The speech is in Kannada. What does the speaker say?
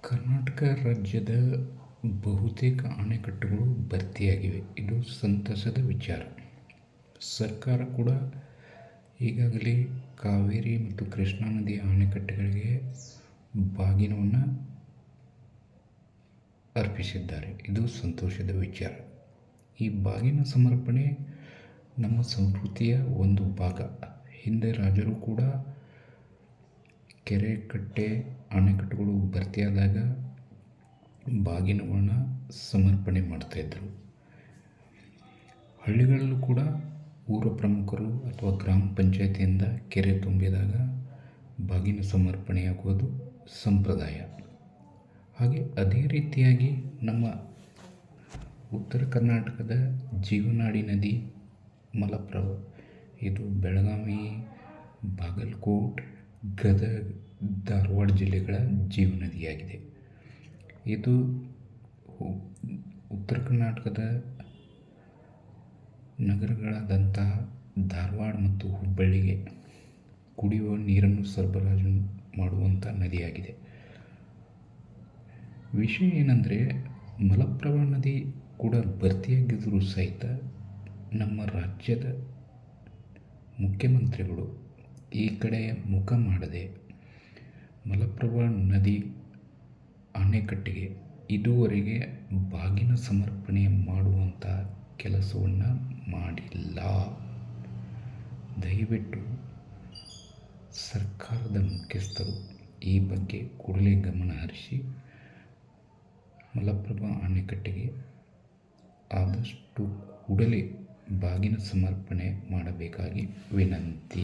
ಕರ್ನಾಟಕ ರಾಜ್ಯದ ಬಹುತೇಕ ಅಣೆಕಟ್ಟುಗಳು ಭರ್ತಿಯಾಗಿವೆ. ಇದು ಸಂತಸದ ವಿಚಾರ. ಸರ್ಕಾರ ಕೂಡ ಈಗಾಗಲೇ ಕಾವೇರಿ ಮತ್ತು ಕೃಷ್ಣಾ ನದಿಯ ಅಣೆಕಟ್ಟುಗಳಿಗೆ ಬಾಗಿನವನ್ನು ಅರ್ಪಿಸಿದ್ದಾರೆ. ಇದು ಸಂತೋಷದ ವಿಚಾರ. ಈ ಬಾಗಿನ ಸಮರ್ಪಣೆ ನಮ್ಮ ಸಂಸ್ಕೃತಿಯ ಒಂದು ಭಾಗ. ಹಿಂದೆ ರಾಜರು ಕೂಡ ಕೆರೆ, ಕಟ್ಟೆ, ಅಣೆಕಟ್ಟುಗಳು ಭರ್ತಿಯಾದಾಗ ಬಾಗಿನವನ್ನು ಸಮರ್ಪಣೆ ಮಾಡ್ತಾಯಿದ್ರು. ಹಳ್ಳಿಗಳಲ್ಲೂ ಕೂಡ ಊರ ಪ್ರಮುಖರು ಅಥವಾ ಗ್ರಾಮ ಪಂಚಾಯತಿಯಿಂದ ಕೆರೆ ತುಂಬಿದಾಗ ಬಾಗಿನ ಸಮರ್ಪಣೆಯಾಗುವುದು ಸಂಪ್ರದಾಯ. ಹಾಗೆ ಅದೇ ರೀತಿಯಾಗಿ ನಮ್ಮ ಉತ್ತರ ಕರ್ನಾಟಕದ ಜೀವನಾಡಿ ನದಿ ಮಲಪ್ರಭಾ. ಇದು ಬೆಳಗಾವಿ, ಬಾಗಲಕೋಟೆ, ಗದಗ, ಧಾರವಾಡ ಜಿಲ್ಲೆಗಳ ಜೀವನದಿಯಾಗಿದೆ. ಇದು ಉತ್ತರ ಕರ್ನಾಟಕದ ನಗರಗಳಾದಂತಹ ಧಾರವಾಡ ಮತ್ತು ಹುಬ್ಬಳ್ಳಿಗೆ ಕುಡಿಯುವ ನೀರನ್ನು ಸರಬರಾಜು ಮಾಡುವಂಥ ನದಿಯಾಗಿದೆ. ವಿಷಯ ಏನಂದರೆ, ಮಲಪ್ರಭಾ ನದಿ ಕೂಡ ಭರ್ತಿಯಾಗಿದ್ದರೂ ಸಹಿತ ನಮ್ಮ ರಾಜ್ಯದ ಮುಖ್ಯಮಂತ್ರಿಗಳು ಈ ಕಡೆ ಮುಖ ಮಾಡದೆ ಮಲಪ್ರಭಾ ನದಿ ಅಣೆಕಟ್ಟಿಗೆ ಇದುವರೆಗೆ ಬಾಗಿನ ಸಮರ್ಪಣೆ ಮಾಡುವಂಥ ಕೆಲಸವನ್ನು ಮಾಡಿಲ್ಲ. ದಯವಿಟ್ಟು ಸರ್ಕಾರದ ಮುಖ್ಯಸ್ಥರು ಈ ಬಗ್ಗೆ ಕೂಡಲೇ ಗಮನ ಹರಿಸಿ ಮಲಪ್ರಭಾ ಅಣೆಕಟ್ಟಿಗೆ ಆದಷ್ಟು ಕೂಡಲೇ ಬಾಗಿನ ಸಮರ್ಪಣೆ ಮಾಡಬೇಕಾಗಿ ವಿನಂತಿ.